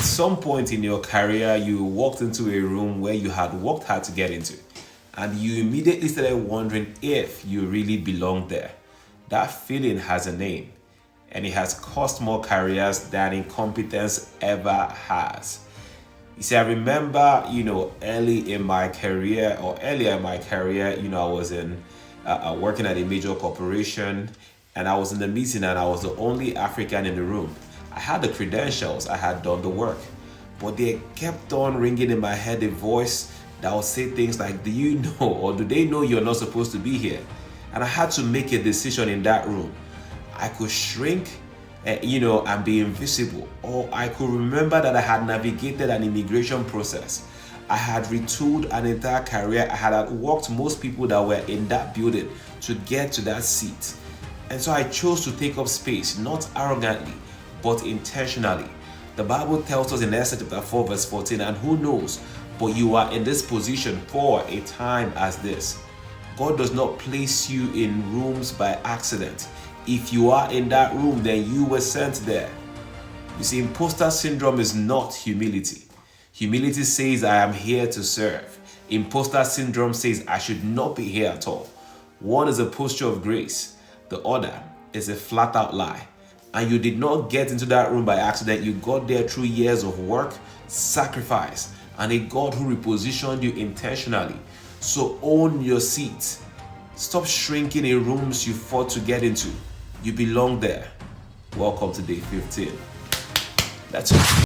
some point in your career, you walked into a room where you had worked hard to get into, and you immediately started wondering if you really belonged there. That feeling has a name, and it has cost more careers than incompetence ever has. You see, I remember, earlier in my career, I was in working at a major corporation, and I was in the meeting, and I was the only African in the room. I had the credentials, I had done the work, but they kept on ringing in my head a voice that would say things like, "Do you know, or do they know you're not supposed to be here?" And I had to make a decision in that room. I could shrink, and be invisible, or I could remember that I had navigated an immigration process. I had retooled an entire career. I had outworked most people that were in that building to get to that seat. And so I chose to take up space, not arrogantly, but intentionally. The Bible tells us in Esther chapter 4 verse 14, "And who knows, but you are in this position for a time as this." God does not place you in rooms by accident. If you are in that room, then you were sent there. You see, imposter syndrome is not humility. Humility says, "I am here to serve." Imposter syndrome says, "I should not be here at all." One is a posture of grace. The other is a flat out lie. And you did not get into that room by accident. You got there through years of work, sacrifice, and a God who repositioned you intentionally. So own your seat. Stop shrinking in rooms you fought to get into. You belong there. Welcome to day 15. That's it.